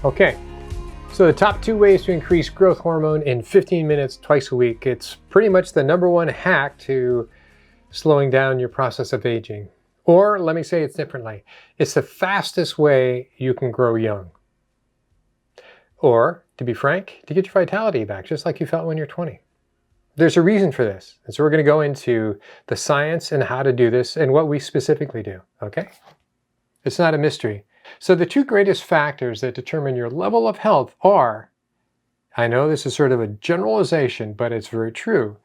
Okay, so the top 2 ways to increase growth hormone in 15 minutes twice a week. It's pretty much the #1 hack to slowing down your process of aging. Or let me say it differently. It's the fastest way you can grow young. Or, to be frank, to get your vitality back, just like you felt when you're 20. There's a reason for this. And so we're going to go into the science and how to do this and what we specifically do, okay? It's not a mystery. So the 2 greatest factors that determine your level of health are, I know this is sort of a generalization, but it's very true.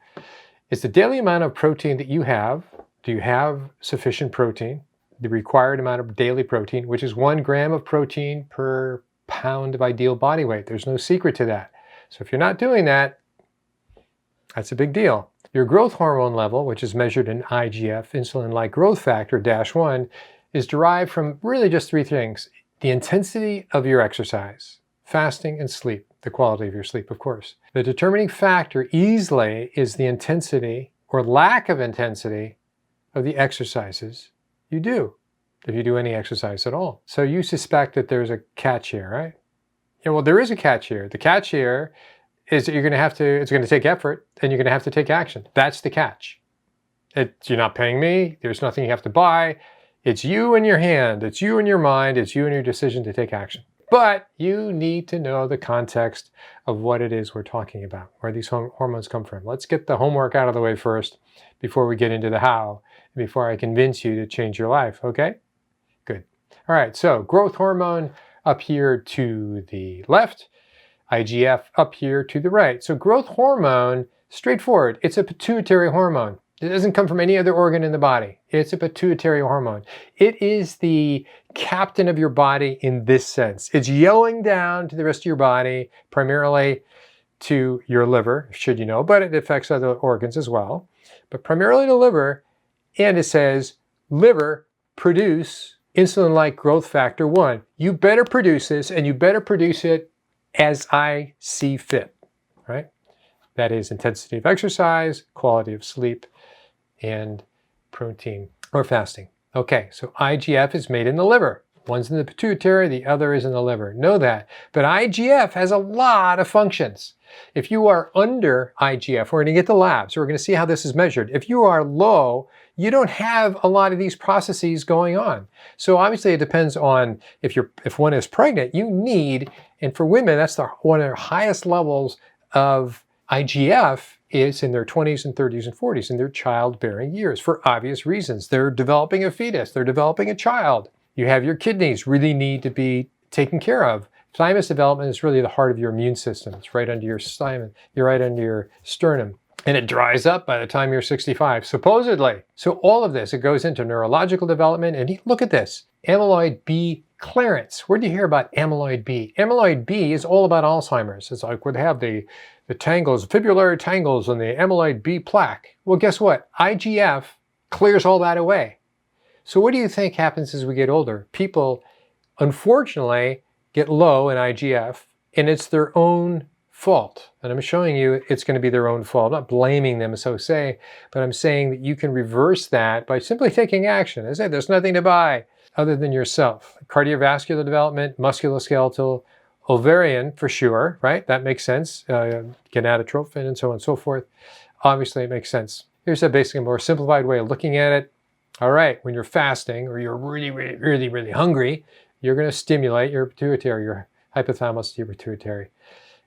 It's the daily amount of protein that you have. Do you have sufficient protein? The required amount of daily protein, which is 1 gram of protein per pound of ideal body weight. There's no secret to that. So if you're not doing that, that's a big deal. Your growth hormone level, which is measured in IGF, insulin-like growth factor, -1, is derived from really just 3 things. The intensity of your exercise, fasting, and sleep. The quality of your sleep, of course. The determining factor easily is the intensity or lack of intensity of the exercises you do, if you do any exercise at all. So you suspect that there's a catch here, right? Yeah, well, there is a catch here. The catch here is that it's going to take effort, and you're going to have to take action. That's the catch. You're not paying me. There's nothing you have to buy. It's you in your hand. It's you in your mind. It's you in your decision to take action. But you need to know the context of what it is we're talking about, where these hormones come from. Let's get the homework out of the way first before we get into the how, and before I convince you to change your life, okay? Good. All right, so growth hormone up here to the left, IGF up here to the right. So growth hormone, straightforward, it's a pituitary hormone. It doesn't come from any other organ in the body. It's a pituitary hormone. It is the captain of your body in this sense. It's yelling down to the rest of your body, primarily to your liver, should you know, but it affects other organs as well. But primarily the liver, and it says, liver, produce insulin-like growth factor 1. You better produce this, and you better produce it as I see fit, right? That is intensity of exercise, quality of sleep, and protein or fasting. Okay, so IGF is made in the liver. One's in the pituitary, the other is in the liver. Know that. But IGF has a lot of functions. If you are under IGF, we're going to get the labs. We're going to see how this is measured. If you are low, you don't have a lot of these processes going on. So obviously it depends on if one is pregnant, you need, and for women, that's one of their highest levels of IGF is in their 20s and 30s and 40s, in their childbearing years, for obvious reasons. They're developing a fetus, they're developing a child. You have your kidneys really need to be taken care of. Thymus development is really the heart of your immune system. It's right under your sternum. You're right under your sternum. And it dries up by the time you're 65, supposedly. So all of this, it goes into neurological development. And look at this, amyloid B clearance. Where do you hear about amyloid B? Amyloid B is all about Alzheimer's. It's like where they have the tangles, fibrillary tangles on the amyloid B plaque. Well, guess what? IGF clears all that away. So what do you think happens as we get older? People, unfortunately, get low in IGF, and it's their own fault. And I'm showing you it's going to be their own fault. I'm not blaming them, so say, but I'm saying that you can reverse that by simply taking action. I said, there's nothing to buy other than yourself. Cardiovascular development, musculoskeletal, ovarian for sure, right? That makes sense. Gonadotrophin and so on and so forth. Obviously, it makes sense. Here's a basically more simplified way of looking at it. All right, when you're fasting or you're really hungry, you're going to stimulate your pituitary, your hypothalamus to your pituitary.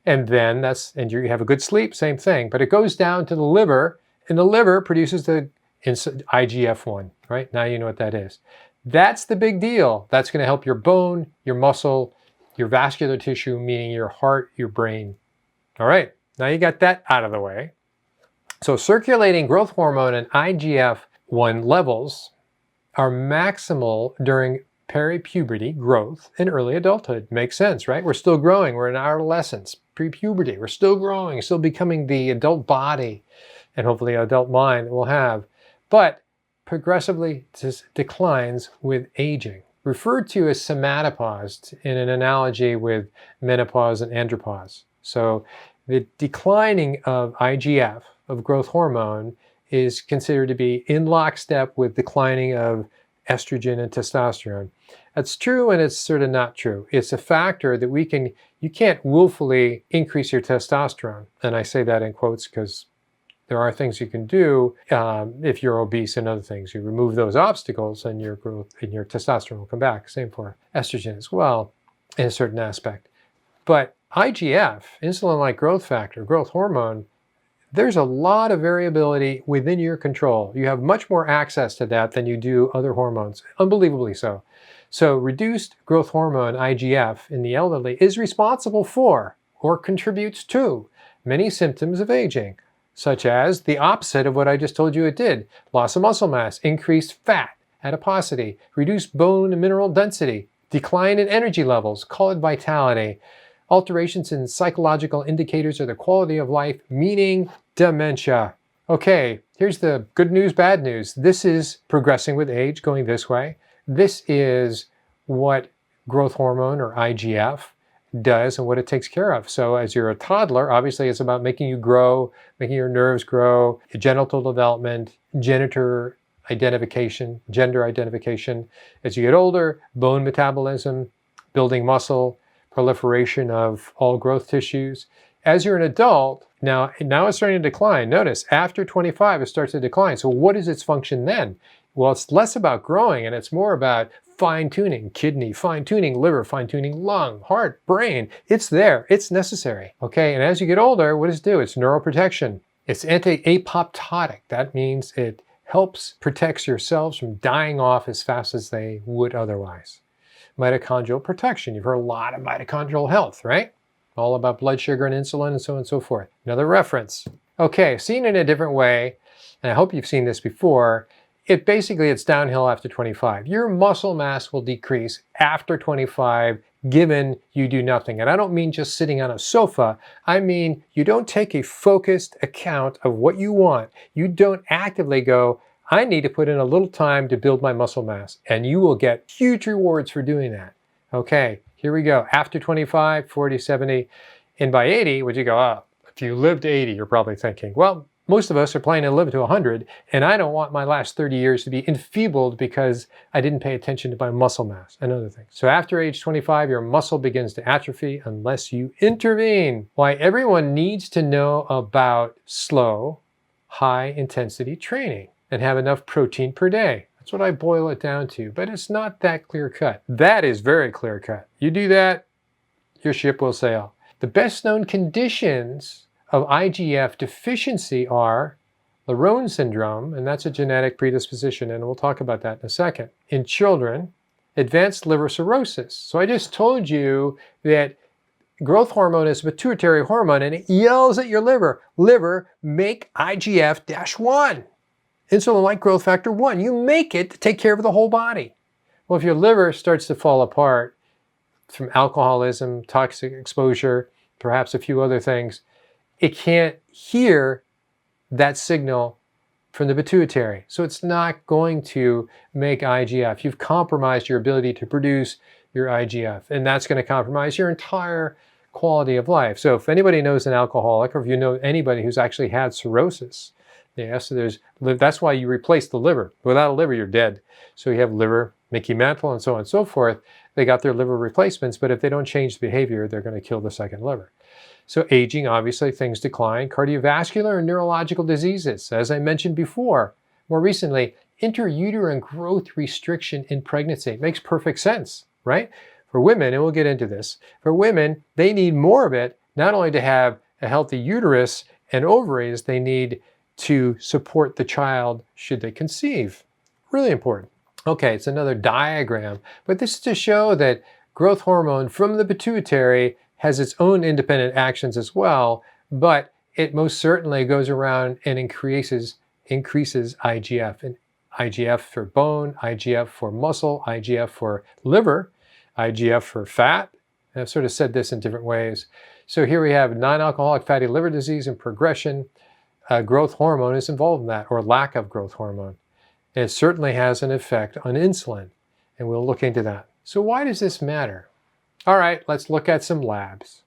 And then you have a good sleep, same thing. But it goes down to the liver, and the liver produces the IGF-1, right? Now you know what that is. That's the big deal. That's going to help your bone, your muscle, your vascular tissue, meaning your heart, your brain. All right, now you got that out of the way. So circulating growth hormone and IGF-1 levels are maximal during peripuberty growth in early adulthood. Makes sense, right? We're still growing. We're in our adolescence, pre-puberty. We're still growing, still becoming the adult body and hopefully adult mind we'll have. But progressively declines with aging, referred to as somatopause in an analogy with menopause and andropause. So the declining of IGF, of growth hormone, is considered to be in lockstep with declining of estrogen and testosterone. That's true and it's sort of not true. It's a factor that you can't willfully increase your testosterone. And I say that in quotes because there are things you can do if you're obese and other things. You remove those obstacles and your growth and your testosterone will come back. Same for estrogen as well in a certain aspect. But IGF, insulin-like growth factor, growth hormone, there's a lot of variability within your control. You have much more access to that than you do other hormones, unbelievably so. So reduced growth hormone, IGF, in the elderly is responsible for or contributes to many symptoms of aging, such as the opposite of what I just told you it did. Loss of muscle mass, increased fat, adiposity, reduced bone and mineral density, decline in energy levels, call it vitality, alterations in psychological indicators of the quality of life, meaning dementia. Okay, here's the good news, bad news. This is progressing with age, going this way. This is what growth hormone, or IGF, does and what it takes care of. So as you're a toddler, obviously it's about making you grow, making your nerves grow, genital development, gender identification. As you get older, bone metabolism, building muscle, proliferation of all growth tissues. As you're an adult, now it's starting to decline. Notice, after 25, it starts to decline. So what is its function then? Well, it's less about growing and it's more about fine-tuning kidney, fine-tuning liver, fine-tuning lung, heart, brain. It's there. It's necessary. Okay, and as you get older, what does it do? It's neuroprotection. It's anti-apoptotic. That means it helps protect your cells from dying off as fast as they would otherwise. Mitochondrial protection. You've heard a lot of mitochondrial health, right? All about blood sugar and insulin and so on and so forth. Another reference. Okay, seen in a different way, and I hope you've seen this before, it's downhill after 25. Your muscle mass will decrease after 25 given you do nothing. And I don't mean just sitting on a sofa. I mean you don't take a focused account of what you want. You don't actively go, I need to put in a little time to build my muscle mass. And you will get huge rewards for doing that. Okay, here we go. After 25, 40, 70, and by 80, would you go, oh, if you lived to 80, you're probably thinking, well, most of us are planning to live to 100, and I don't want my last 30 years to be enfeebled because I didn't pay attention to my muscle mass and other things. So after age 25, your muscle begins to atrophy unless you intervene. Why everyone needs to know about slow, high-intensity training and have enough protein per day. That's what I boil it down to, but it's not that clear-cut. That is very clear-cut. You do that, your ship will sail. The best known conditions of IGF deficiency are Laron syndrome, and that's a genetic predisposition, and we'll talk about that in a second. In children, advanced liver cirrhosis. So I just told you that growth hormone is a pituitary hormone, and it yells at your liver, liver, make IGF-1. Insulin-like growth factor 1. You make it to take care of the whole body. Well, if your liver starts to fall apart from alcoholism, toxic exposure, perhaps a few other things, it can't hear that signal from the pituitary. So it's not going to make IGF. You've compromised your ability to produce your IGF, and that's going to compromise your entire quality of life. So if anybody knows an alcoholic, or if you know anybody who's actually had cirrhosis, yeah, so that's why you replace the liver. Without a liver, you're dead. So you have liver, Mickey Mantle, and so on and so forth. They got their liver replacements, but if they don't change the behavior, they're going to kill the second liver. So aging, obviously, things decline. Cardiovascular and neurological diseases, as I mentioned before. More recently, intrauterine growth restriction in pregnancy. It makes perfect sense, right? For women, and we'll get into this, for women, they need more of it, not only to have a healthy uterus and ovaries, they need to support the child should they conceive. Really important. Okay, it's another diagram, but this is to show that growth hormone from the pituitary has its own independent actions as well, but it most certainly goes around and increases IGF. And IGF for bone, IGF for muscle, IGF for liver, IGF for fat. And I've sort of said this in different ways. So here we have non-alcoholic fatty liver disease and progression. Growth hormone is involved in that, or lack of growth hormone. And it certainly has an effect on insulin, and we'll look into that. So why does this matter? All right, let's look at some labs,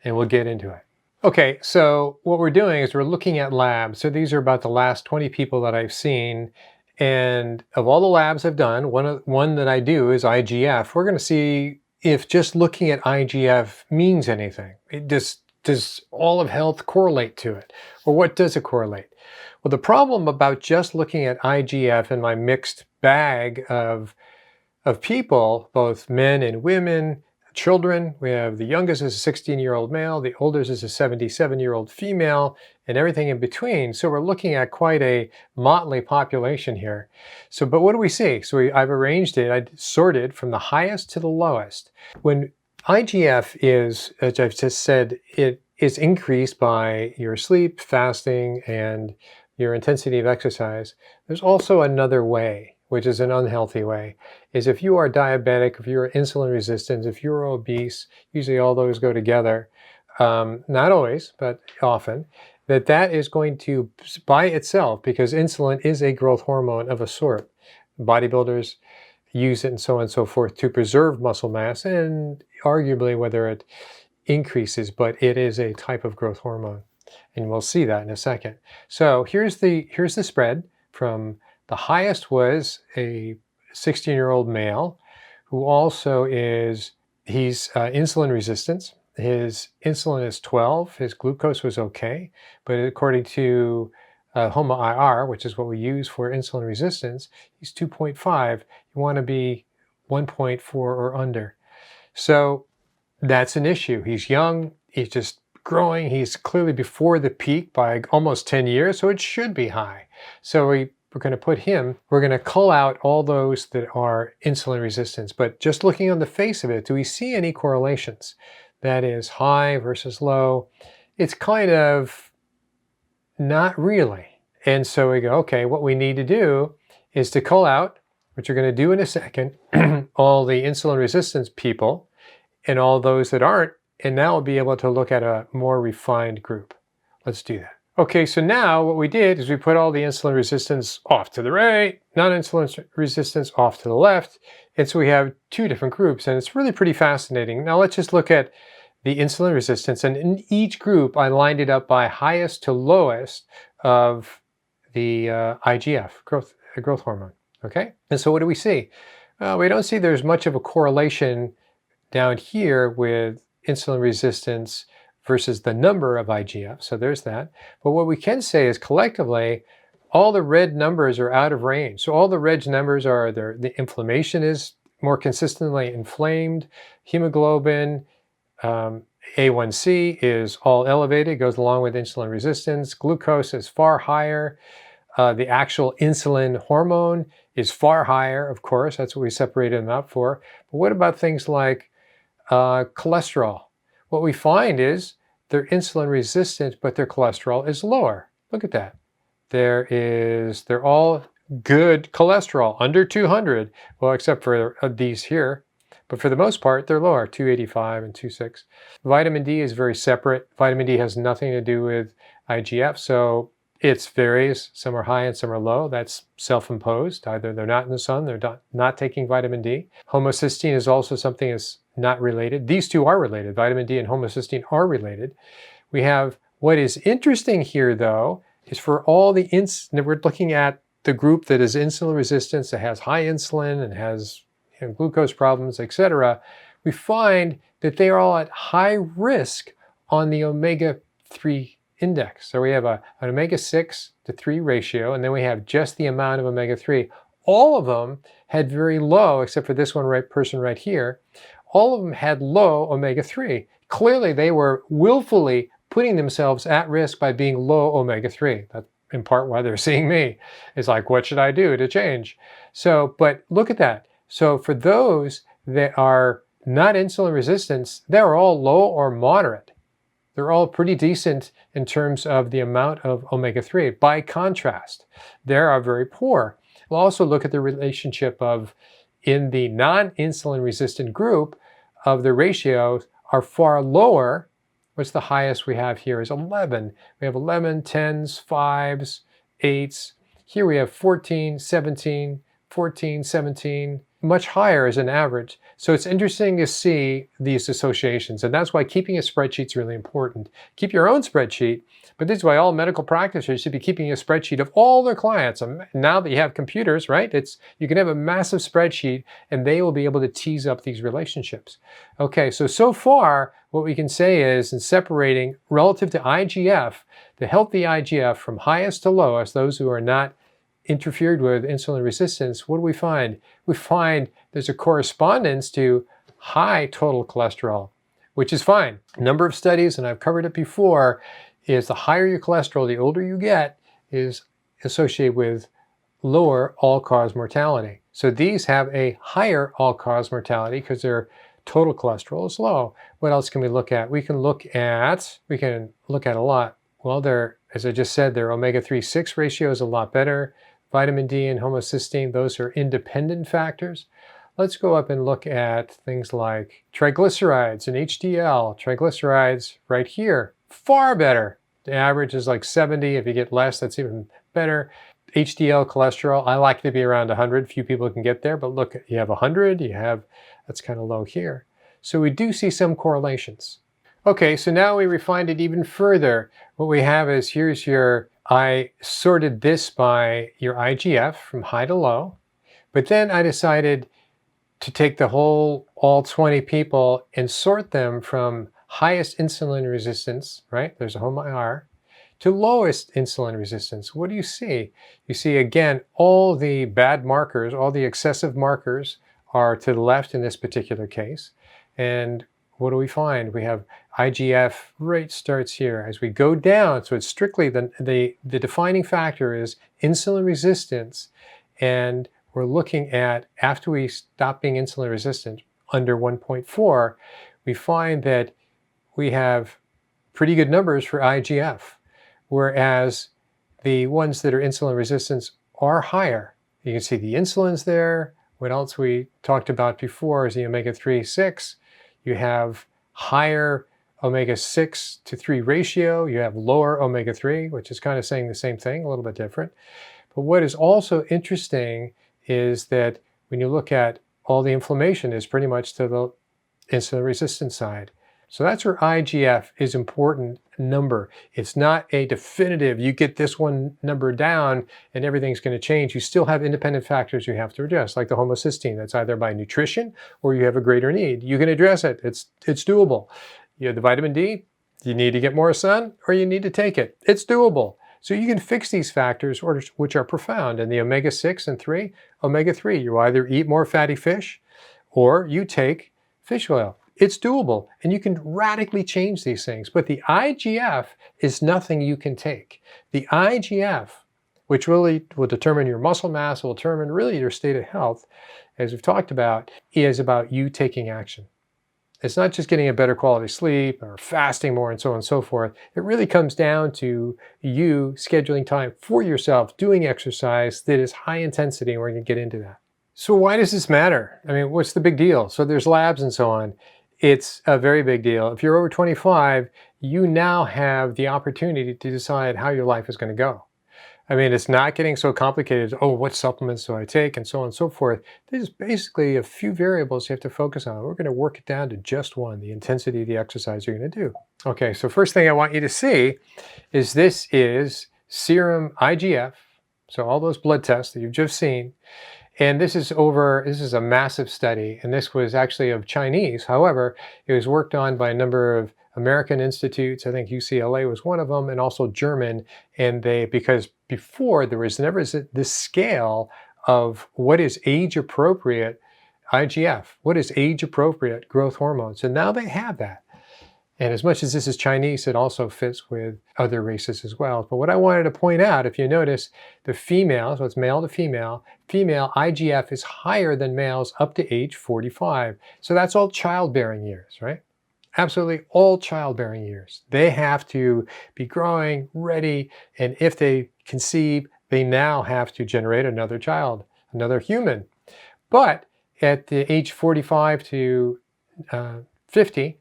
and we'll get into it. Okay, so what we're doing is we're looking at labs. So these are about the last 20 people that I've seen, And of all the labs I've done, one that I do is IGF. We're going to see if just looking at IGF means anything. Does all of health correlate to it? Or what does it correlate? Well, the problem about just looking at IGF in my mixed bag of people, both men and women, children, we have the youngest is a 16-year-old male, the oldest is a 77-year-old female, and everything in between. So we're looking at quite a motley population here. So, but what do we see? So I've arranged it, I sorted from the highest to the lowest. When IGF is, as I've just said, it is increased by your sleep, fasting, and your intensity of exercise. There's also another way, which is an unhealthy way, is if you are diabetic, if you're insulin resistant, if you're obese, usually all those go together, not always, but often, that is going to, by itself, because insulin is a growth hormone of a sort. Bodybuilders use it and so on and so forth to preserve muscle mass and arguably whether it increases, but it is a type of growth hormone. And we'll see that in a second. So here's the spread from the highest was a 16-year-old male who also he's insulin resistant. His insulin is 12, his glucose was okay, but according to HOMA-IR, which is what we use for insulin resistance, he's 2.5. You want to be 1.4 or under. So that's an issue. He's young, he's just growing, he's clearly before the peak by almost 10 years, so it should be high. So we're going to put him, we're going to cull out all those that are insulin resistant. But just looking on the face of it, do we see any correlations? That is high versus low. It's kind of not really. And so we go, okay, what we need to do is to cull out, which we're going to do in a second, all the insulin resistance people and all those that aren't, and now we'll be able to look at a more refined group. Let's do that. Okay, so now what we did is we put all the insulin resistance off to the right, non-insulin resistance off to the left, and so we have two different groups, and it's really pretty fascinating. Now let's just look at the insulin resistance, and in each group I lined it up by highest to lowest of the IGF, growth hormone, okay? And so what do we see? We don't see there's much of a correlation down here with insulin resistance versus the number of IGF, so there's that. But what we can say is collectively, all the red numbers are out of range. So all the red numbers are the inflammation is more consistently inflamed, hemoglobin, A1C is all elevated, goes along with insulin resistance, glucose is far higher, the actual insulin hormone is far higher, of course, that's what we separated them out for. But what about things like cholesterol? What we find is they're insulin resistant, but their cholesterol is lower. Look at that. They're all good cholesterol, under 200, well, except for these here. But for the most part, they're lower, 285 and 26. Vitamin D is very separate. Vitamin D has nothing to do with IGF, so it varies. Some are high and some are low. That's self-imposed. Either they're not in the sun, they're not taking vitamin D. Homocysteine is also something that's not related. These two are related. Vitamin D and homocysteine are related. We have, what is interesting here though, is for all the we're looking at the group that is insulin resistance, that has high insulin and has glucose problems, etc. We find that they are all at high risk on the omega-3 index. So we have an omega-6 to 3 ratio, and then we have just the amount of omega-3. All of them had very low, except for this person right here, all of them had low omega-3. Clearly, they were willfully putting themselves at risk by being low omega-3. That's in part why they're seeing me. It's like, what should I do to change? So, but look at that. So for those that are not insulin resistant, they're all low or moderate. They're all pretty decent in terms of the amount of omega-3. By contrast, they are very poor. We'll also look at the relationship of, in the non-insulin resistant group, of the ratios are far lower. What's the highest we have here is 11. We have 11, 10s, 5s, 8s. Here we have 14, 17, 14, 17, much higher as an average. So it's interesting to see these associations, and that's why keeping a spreadsheet is really important. Keep your own spreadsheet, but this is why all medical practitioners should be keeping a spreadsheet of all their clients. And now that you have computers, right, you can have a massive spreadsheet and they will be able to tease up these relationships. Okay, so far, what we can say is, in separating relative to IGF, the healthy IGF from highest to lowest, those who are not interfered with insulin resistance, what do we find? We find there's a correspondence to high total cholesterol, which is fine. Number of studies, and I've covered it before, is the higher your cholesterol, the older you get, is associated with lower all-cause mortality. So these have a higher all-cause mortality because their total cholesterol is low. What else can we look at? We can look at a lot. Well, as I just said, their omega-3/6 ratio is a lot better. Vitamin D and homocysteine, those are independent factors. Let's go up and look at things like triglycerides and HDL. Triglycerides right here, far better. The average is like 70. If you get less, that's even better. HDL cholesterol, I like to be around 100. Few people can get there, but look, you have 100, that's kind of low here. So we do see some correlations. Okay, so now we refined it even further. What we have is, I sorted this by your IGF from high to low, but then I decided to take all 20 people and sort them from highest insulin resistance, right? There's a HOMA-IR, to lowest insulin resistance. What do you see? You see, again, all the bad markers, all the excessive markers are to the left in this particular case. And what do we find? We have IGF rate starts here. As we go down, so it's strictly the defining factor is insulin resistance. And we're looking at, after we stop being insulin resistant, under 1.4, we find that we have pretty good numbers for IGF, whereas the ones that are insulin resistant are higher. You can see the insulin's there. What else we talked about before is the omega-3/6. You have higher omega-6 to 3 ratio. You have lower omega-3, which is kind of saying the same thing, a little bit different. But what is also interesting is that when you look at all the inflammation is pretty much to the insulin resistant side. So that's where IGF is important number. It's not a definitive, you get this one number down and everything's going to change. You still have independent factors you have to address, like the homocysteine. That's either by nutrition or you have a greater need. You can address it. It's doable. You have the vitamin D, you need to get more sun or you need to take it. It's doable. So you can fix these factors which are profound. And the omega-6 and 3, omega-3, you either eat more fatty fish or you take fish oil. It's doable, and you can radically change these things. But the IGF is nothing you can take. The IGF, which really will determine your muscle mass, will determine really your state of health, as we've talked about, is about you taking action. It's not just getting a better quality sleep or fasting more and so on and so forth. It really comes down to you scheduling time for yourself, doing exercise that is high intensity, and we're going to get into that. So why does this matter? I mean, what's the big deal? So there's labs and so on. It's a very big deal. If you're over 25, you now have the opportunity to decide how your life is going to go. I mean, it's not getting so complicated. Oh, what supplements do I take? And so on and so forth. There's basically a few variables you have to focus on. We're going to work it down to just one, the intensity of the exercise you're going to do. Okay, so first thing I want you to see is this is serum IGF. So all those blood tests that you've just seen. And this is a massive study, and this was actually of Chinese. However, it was worked on by a number of American institutes. I think UCLA was one of them, and also German. And because before there was never this scale of what is age-appropriate IGF, what is age-appropriate growth hormone. So now they have that. And as much as this is Chinese, it also fits with other races as well. But what I wanted to point out, if you notice, the female, so it's male to female IGF is higher than males up to age 45. So that's all childbearing years, right? Absolutely all childbearing years. They have to be growing, ready, and if they conceive, they now have to generate another child, another human. But at the age 45 to 50,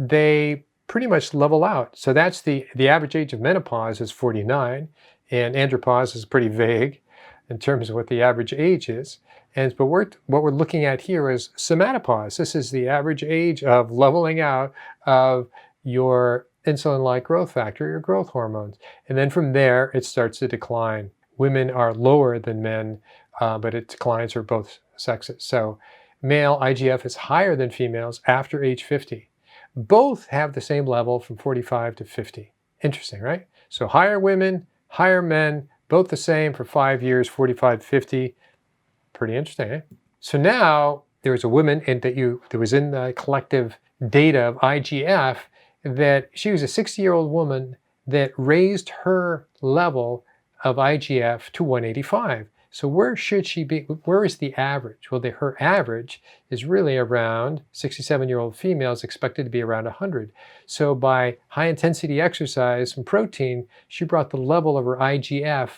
they pretty much level out. So that's the average age of menopause is 49, and andropause is pretty vague in terms of what the average age is. But what we're looking at here is somatopause. This is the average age of leveling out of your insulin-like growth factor, your growth hormones. And then from there, it starts to decline. Women are lower than men, but it declines for both sexes. So male IGF is higher than females after age 50. Both have the same level from 45 to 50. Interesting, right? So higher women, higher men, both the same for 5 years, 45, 50. Pretty interesting, eh? So now there was a woman that was in the collective data of IGF that she was a 60-year-old woman that raised her level of IGF to 185. So where should she be? Where is the average? Well, her average is really around 67-year-old females expected to be around 100. So by high-intensity exercise and protein, she brought the level of her IGF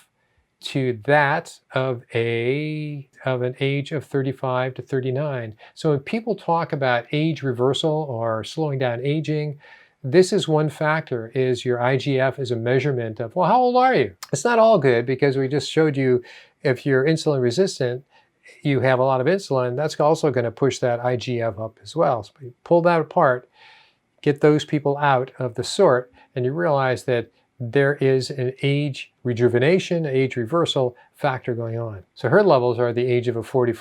to that of an age of 35 to 39. So when people talk about age reversal or slowing down aging, this is one factor, is your IGF is a measurement of, well, how old are you? It's not all good, because we just showed you if you're insulin resistant, you have a lot of insulin, that's also going to push that IGF up as well. So you pull that apart, get those people out of the sort, and you realize that there is an age rejuvenation, age reversal factor going on. So her levels are the age of a 40 to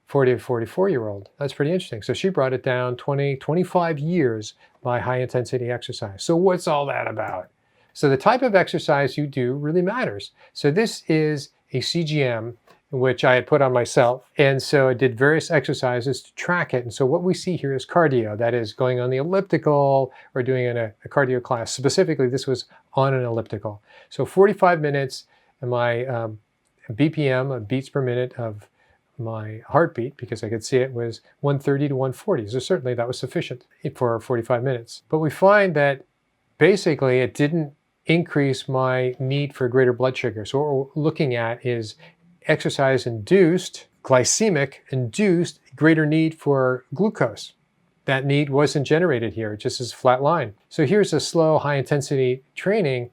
44-year-old. That's pretty interesting. So she brought it down 25 years by high intensity exercise. So what's all that about? So the type of exercise you do really matters. So this is a CGM, which I had put on myself. And so I did various exercises to track it. And so what we see here is cardio, that is going on the elliptical or doing a cardio class. Specifically, this was on an elliptical. So 45 minutes, and my BPM, beats per minute of my heartbeat, because I could see it, was 130 to 140. So certainly that was sufficient for 45 minutes. But we find that basically it didn't increase my need for greater blood sugar. So what we're looking at is exercise-induced, glycemic-induced greater need for glucose. That need wasn't generated here, it just is a flat line. So here's a slow, high-intensity training,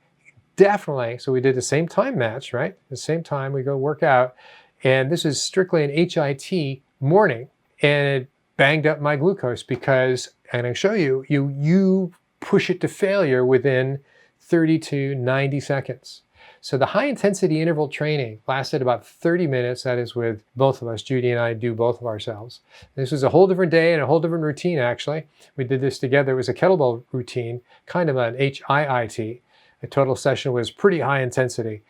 definitely. So we did the same time match, right? The same time we go work out. And this is strictly an HIT morning, and it banged up my glucose because, and I'll show you, you push it to failure within 30 to 90 seconds. So the high intensity interval training lasted about 30 minutes. That is with both of us. Judi and I do both of ourselves. This was a whole different day and a whole different routine, actually. We did this together. It was a kettlebell routine, kind of an HIIT. The total session was pretty high intensity.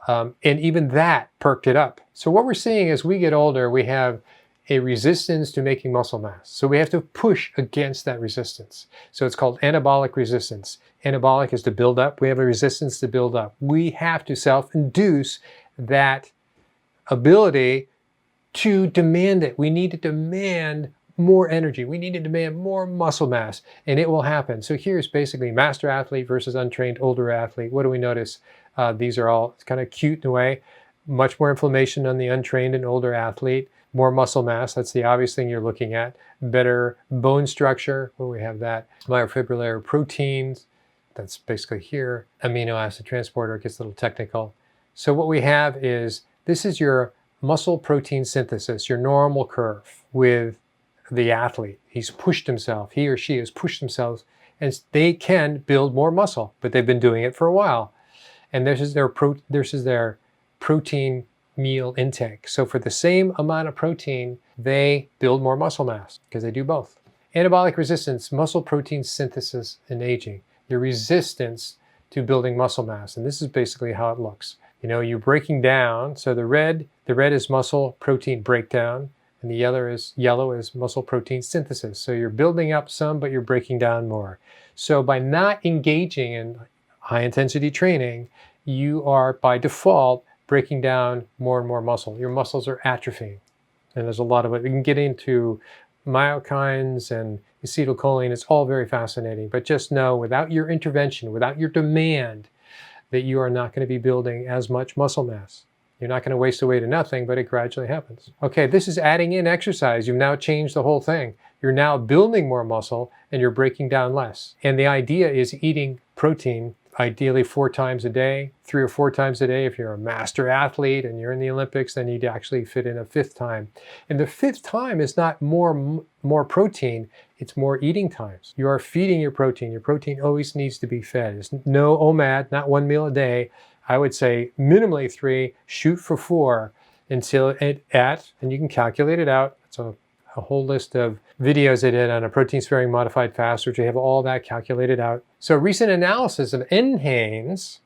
And even that perked it up. So what we're seeing as we get older, we have a resistance to making muscle mass. So we have to push against that resistance. So it's called anabolic resistance. Anabolic is to build up. We have a resistance to build up. We have to self-induce that ability to demand it. We need to demand more energy. We need to demand more muscle mass, and it will happen. So here's basically master athlete versus untrained older athlete. What do we notice? These are all kind of cute in a way. Much more inflammation on the untrained and older athlete. More muscle mass, that's the obvious thing you're looking at. Better bone structure, where we have that. Myofibrillary proteins, that's basically here. Amino acid transporter, it gets a little technical. So what we have is, this is your muscle protein synthesis, your normal curve with the athlete. He's pushed himself, he or she has pushed themselves, and they can build more muscle, but they've been doing it for a while. And this is their protein meal intake. So for the same amount of protein, they build more muscle mass because they do both. Anabolic resistance, muscle protein synthesis and aging. Your resistance to building muscle mass. And this is basically how it looks. You know, you're breaking down. So the red is muscle protein breakdown, and the yellow is muscle protein synthesis. So you're building up some, but you're breaking down more. So by not engaging in high intensity training, you are by default breaking down more and more muscle. Your muscles are atrophying, and there's a lot of it. We can get into myokines and acetylcholine. It's all very fascinating, but just know, without your intervention, without your demand, that you are not going to be building as much muscle mass. You're not going to waste away to nothing, but it gradually happens. Okay, this is adding in exercise. You've now changed the whole thing. You're now building more muscle and you're breaking down less. And the idea is eating protein ideally 4 times a day, 3 or 4 times a day. If you're a master athlete and you're in the Olympics, then you'd actually fit in a 5th time. And the 5th time is not more protein, it's more eating times. You are feeding your protein. Your protein always needs to be fed. There's no OMAD, not 1 meal a day. I would say minimally 3, shoot for 4 until and you can calculate it out. It's a whole list of videos I did on a protein-sparing modified fast, which we have all that calculated out. So recent analysis of NHANES,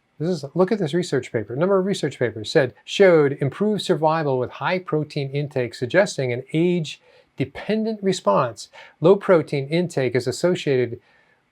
look at this research paper. A number of research papers showed improved survival with high protein intake, suggesting an age-dependent response. Low protein intake is associated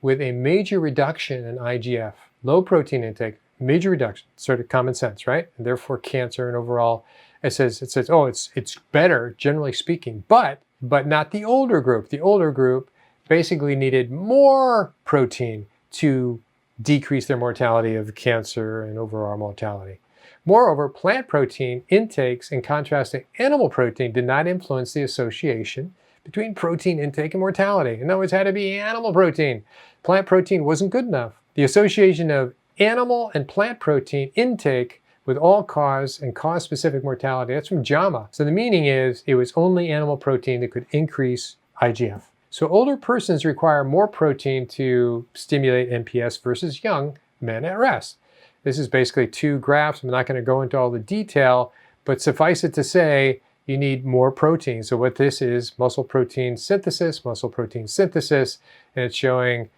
with a major reduction in IGF. Low protein intake, major reduction, sort of common sense, right? And therefore cancer and overall, it says, oh, it's better, generally speaking, but not the older group. The older group basically needed more protein to decrease their mortality of cancer and overall mortality. Moreover, plant protein intakes, in contrast to animal protein, did not influence the association between protein intake and mortality. In other words, it had to be animal protein. Plant protein wasn't good enough. The association of animal and plant protein intake with all-cause and cause-specific mortality, that's from JAMA. So the meaning is it was only animal protein that could increase IGF. So older persons require more protein to stimulate NPS versus young men at rest. This is basically 2 graphs. I'm not going to go into all the detail, but suffice it to say, you need more protein. So what this is, muscle protein synthesis, and it's showing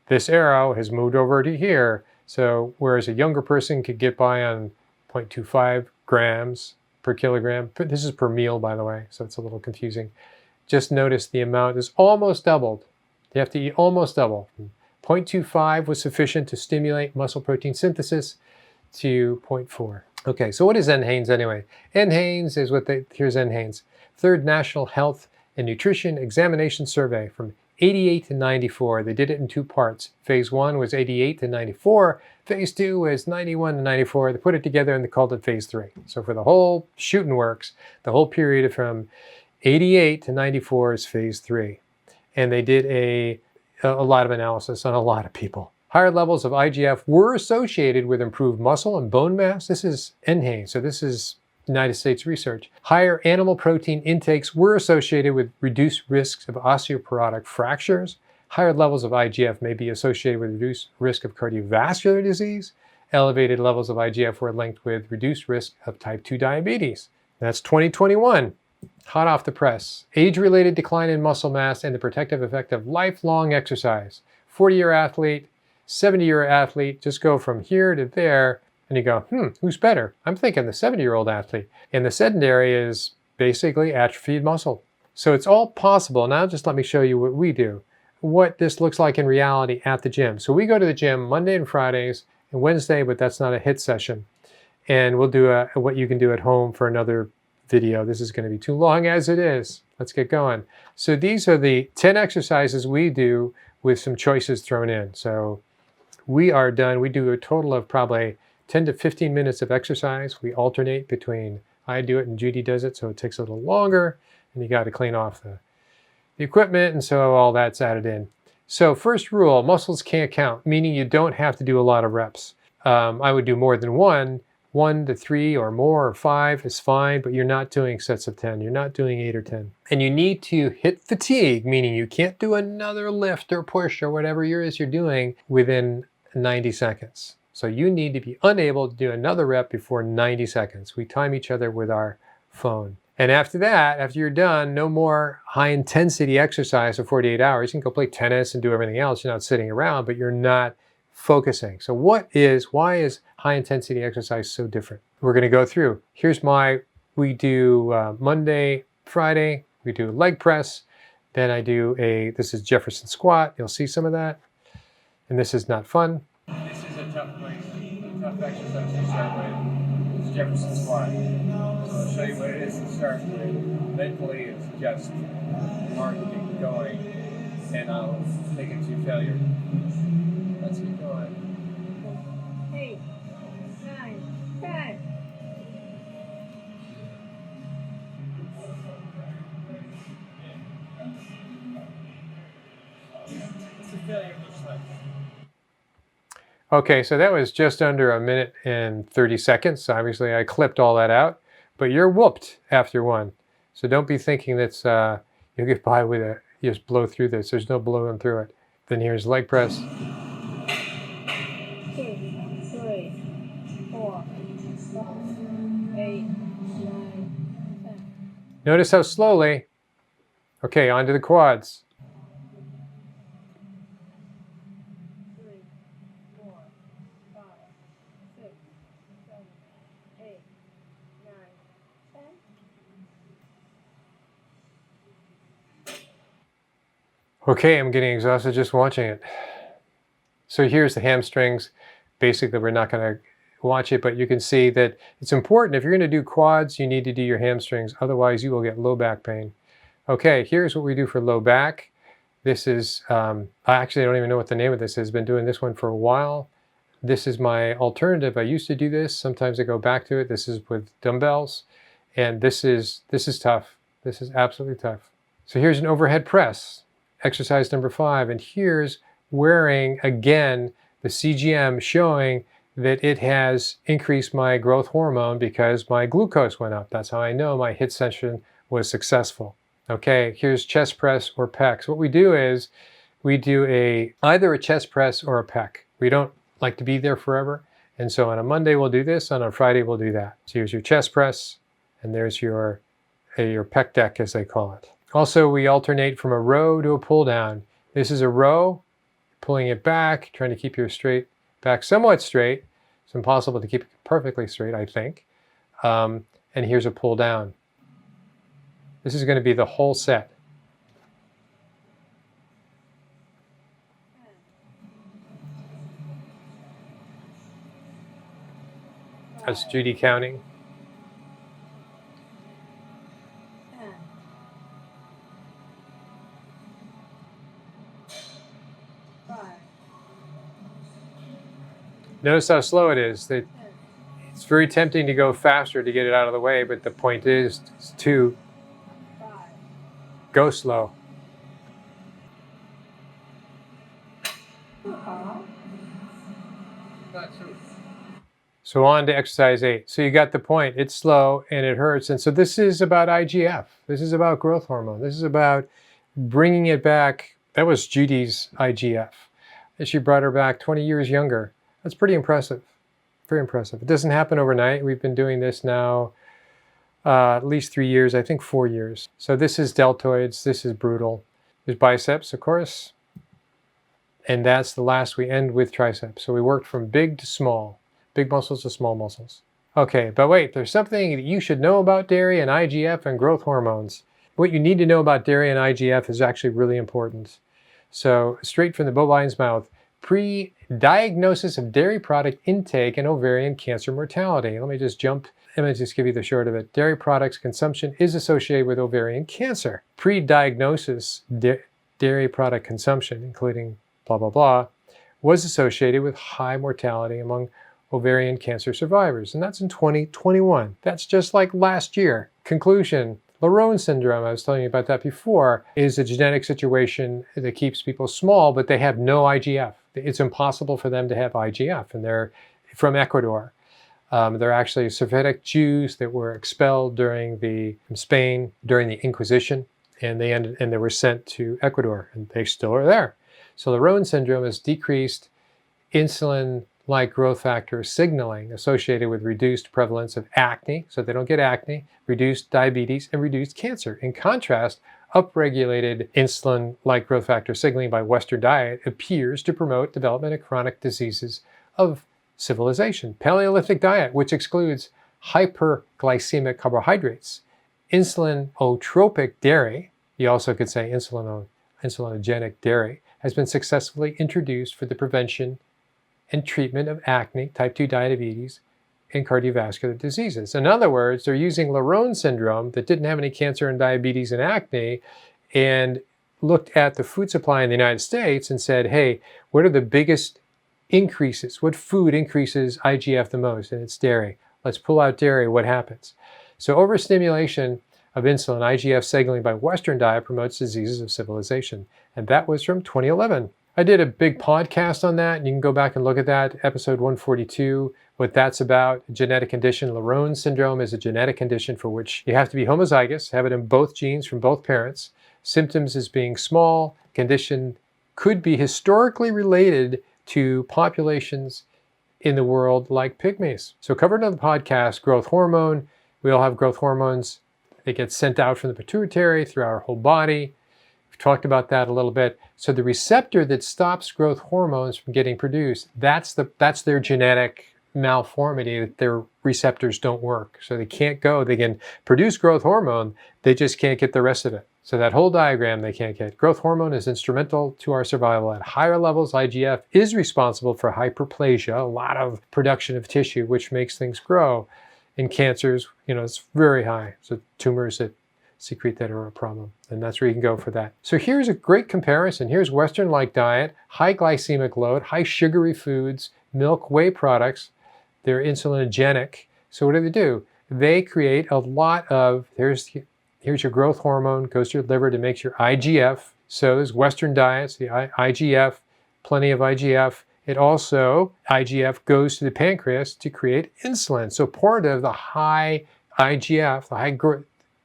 this arrow has moved over to here. So whereas a younger person could get by on 0.25 grams per kilogram. This is per meal, by the way, so it's a little confusing. Just notice the amount is almost doubled. You have to eat almost double. 0.25 was sufficient to stimulate muscle protein synthesis to 0.4. Okay, so what is NHANES anyway? NHANES is here's NHANES. Third National Health and Nutrition Examination Survey from 88 to 94. They did it in 2 parts. Phase 1 was 88 to 94. Phase 2 was 91 to 94. They put it together and they called it Phase 3. So for the whole shooting works, the whole period from 88 to 94 is Phase 3. And they did a lot of analysis on a lot of people. Higher levels of IGF were associated with improved muscle and bone mass. This is NHANES, so this is United States research. Higher animal protein intakes were associated with reduced risks of osteoporotic fractures. Higher levels of IGF may be associated with reduced risk of cardiovascular disease. Elevated levels of IGF were linked with reduced risk of type 2 diabetes. That's 2021. Hot off the press. Age-related decline in muscle mass and the protective effect of lifelong exercise. 40-year athlete, 70-year athlete, just go from here to there, and you go, who's better? I'm thinking the 70-year-old athlete. And the sedentary is basically atrophied muscle. So it's all possible. Now just let me show you what we do, what this looks like in reality at the gym. So we go to the gym Monday and Fridays and Wednesday, but that's not a HIIT session. And we'll do what you can do at home for another video. This is going to be too long as it is. Let's get going. So these are the 10 exercises we do with some choices thrown in. So we are done. We do a total of probably 10 to 15 minutes of exercise. We alternate between I do it and Judi does it, so it takes a little longer, and you got to clean off the equipment, and so all that's added in. So first rule, muscles can't count, meaning you don't have to do a lot of reps. I would do more than 1 to 3 or more or 5 is fine, but you're not doing sets of 10. You're not doing 8 or 10. And you need to hit fatigue, meaning you can't do another lift or push or whatever it is you're doing within 90 seconds. So you need to be unable to do another rep before 90 seconds. We time each other with our phone. And after that, after you're done, no more high intensity exercise for 48 hours. You can go play tennis and do everything else. You're not sitting around, but you're not focusing. So why is high intensity exercise so different? We're going to go through. We do Monday, Friday, we do leg press. Then I do this is Jefferson squat. You'll see some of that. And this is not fun. This is a tough place, a tough exercise to start with. It's Jefferson squat. So I'll show you what it is to start with. Mentally, it's just hard to get going, and I'll take it to failure. Let's keep going. 8, 9, 10. What's the failure looks like? Okay, so that was just under a minute and 30 seconds. Obviously, I clipped all that out, but you're whooped after one. So don't be thinking that's you'll get by with it. You just blow through this. There's no blowing through it. Then here's leg press. 2, 3, 4, 5, 8, 9, 10. Notice how slowly. Okay, on to the quads. 3, 4, 5, 6, 7, 8, 9, 10. Okay, I'm getting exhausted just watching it. So here's the hamstrings. Basically, we're not going to watch it, but you can see that it's important. If you're going to do quads, you need to do your hamstrings. Otherwise, you will get low back pain. Okay, here's what we do for low back. This is, I actually don't even know what the name of this is. Been doing this one for a while. This is my alternative. I used to do this. Sometimes I go back to it. This is with dumbbells. And this is tough. This is absolutely tough. So here's an overhead press, exercise number 5. And here's wearing, again, the CGM showing that it has increased my growth hormone because my glucose went up. That's how I know my HIIT session was successful. Okay, here's chest press or pecs. What we do is we do either a chest press or a pec. We don't like to be there forever. And so on a Monday we'll do this, on a Friday we'll do that. So here's your chest press, and there's your pec deck, as they call it. Also, we alternate from a row to a pull down. This is a row, pulling it back, trying to keep your back somewhat straight. It's impossible to keep it perfectly straight, I think. And here's a pull down. This is going to be the whole set. That's Judi counting. 10. Notice how slow it is. It's very tempting to go faster to get it out of the way, but the point is to go slow. So on to exercise 8. So you got the point. It's slow and it hurts. And so this is about IGF. This is about growth hormone. This is about bringing it back. That was Judi's IGF. And she brought her back 20 years younger. That's pretty impressive. Very impressive. It doesn't happen overnight. We've been doing this now at least 3 years, I think 4 years. So this is deltoids. This is brutal. There's biceps, of course. And that's the last. We end with triceps. So we worked from big to small. Big muscles to small muscles. Okay, but wait, there's something that you should know about dairy and IGF and growth hormones. What you need to know about dairy and IGF is actually really important. So straight from the bovine's mouth, pre-diagnosis of dairy product intake and ovarian cancer mortality. Let me just give you the short of it. Dairy products consumption is associated with ovarian cancer. Pre-diagnosis dairy product consumption, including blah, blah, blah, was associated with high mortality among ovarian cancer survivors, and that's in 2021. That's just like last year. Conclusion, Laron syndrome, I was telling you about that before, is a genetic situation that keeps people small, but they have no IGF. It's impossible for them to have IGF, and they're from Ecuador. They're actually Sephardic Jews that were expelled from Spain during the Inquisition, and they were sent to Ecuador, and they still are there. So Laron syndrome is decreased insulin-like growth factor signaling associated with reduced prevalence of acne, so they don't get acne, reduced diabetes, and reduced cancer. In contrast, upregulated insulin-like growth factor signaling by Western diet appears to promote development of chronic diseases of civilization. Paleolithic diet, which excludes hyperglycemic carbohydrates. Insulinotropic dairy, you also could say insulinogenic dairy, has been successfully introduced for the prevention and treatment of acne, type 2 diabetes, and cardiovascular diseases. In other words, they're using Laron syndrome that didn't have any cancer and diabetes and acne and looked at the food supply in the United States and said, hey, what are the biggest increases? What food increases IGF the most? And it's dairy. Let's pull out dairy. What happens? So overstimulation of insulin, IGF signaling by Western diet promotes diseases of civilization. And that was from 2011. I did a big podcast on that, and you can go back and look at that, episode 142, what that's about. Genetic condition. Laronde syndrome is a genetic condition for which you have to be homozygous, have it in both genes from both parents. Symptoms is being small. Condition could be historically related to populations in the world like pygmies. So covered on the podcast, growth hormone. We all have growth hormones. They get sent out from the pituitary through our whole body. We've talked about that a little bit. So the receptor that stops growth hormones from getting produced, that's their genetic malformity, that their receptors don't work. So they can't go, they can produce growth hormone, they just can't get the rest of it. So that whole diagram they can't get. Growth hormone is instrumental to our survival. At higher levels, IGF is responsible for hyperplasia, a lot of production of tissue, which makes things grow. In cancers, it's very high. So tumors that secrete that are a problem. And that's where you can go for that. So here's a great comparison. Here's Western-like diet, high glycemic load, high sugary foods, milk, whey products. They're insulinogenic. So what do? They create a lot of, here's your growth hormone, goes to your liver to make your IGF. So there's Western diets, the IGF, plenty of IGF. It also, IGF goes to the pancreas to create insulin. So part of the high IGF, the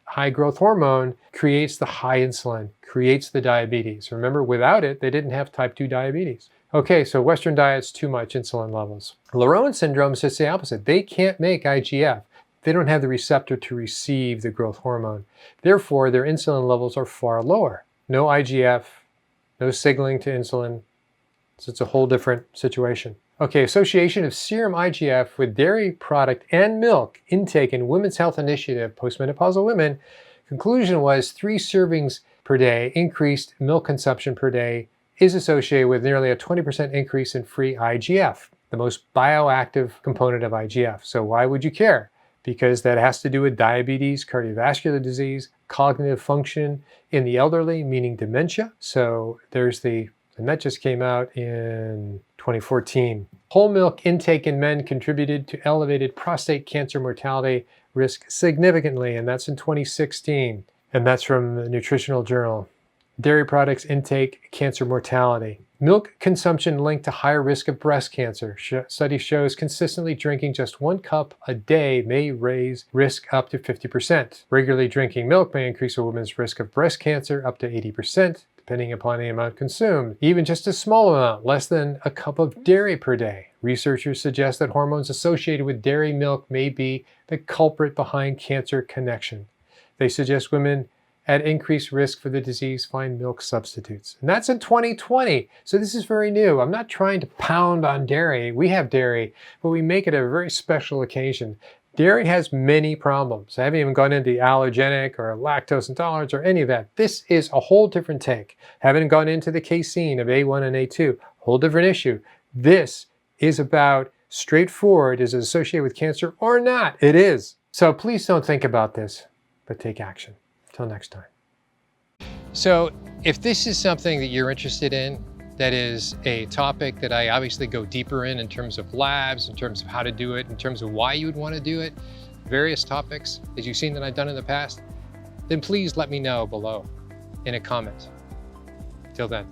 high growth hormone, creates the high insulin, creates the diabetes. Remember, without it, they didn't have type 2 diabetes. Okay, so Western diet's too much insulin levels. Laronde syndrome is just the opposite. They can't make IGF. They don't have the receptor to receive the growth hormone. Therefore, their insulin levels are far lower. No IGF, no signaling to insulin. So it's a whole different situation. Okay, association of serum IGF with dairy product and milk intake in Women's Health Initiative, postmenopausal women. Conclusion was 3 servings per day, increased milk consumption per day, is associated with nearly a 20% increase in free IGF, the most bioactive component of IGF. So why would you care? Because that has to do with diabetes, cardiovascular disease, cognitive function in the elderly, meaning dementia. So and that just came out in 2014. Whole milk intake in men contributed to elevated prostate cancer mortality risk significantly, and that's in 2016. And that's from the Nutritional Journal. Dairy products intake, cancer mortality. Milk consumption linked to higher risk of breast cancer. Study shows consistently drinking just 1 cup a day may raise risk up to 50%. Regularly drinking milk may increase a woman's risk of breast cancer up to 80%, depending upon the amount consumed. Even just a small amount, less than a cup of dairy per day. Researchers suggest that hormones associated with dairy milk may be the culprit behind cancer connection. They suggest women at increased risk for the disease find milk substitutes. And that's in 2020. So this is very new. I'm not trying to pound on dairy. We have dairy, but we make it a very special occasion. Dairy has many problems. I haven't even gone into the allergenic or lactose intolerance or any of that. This is a whole different take. Haven't gone into the casein of A1 and A2. Whole different issue. This is about straightforward. Is it associated with cancer or not? It is. So please don't think about this, but take action. Till next time. So if this is something that you're interested in, that is a topic that I obviously go deeper in terms of labs, in terms of how to do it, in terms of why you would want to do it, various topics, as you've seen that I've done in the past, then please let me know below in a comment. Till then.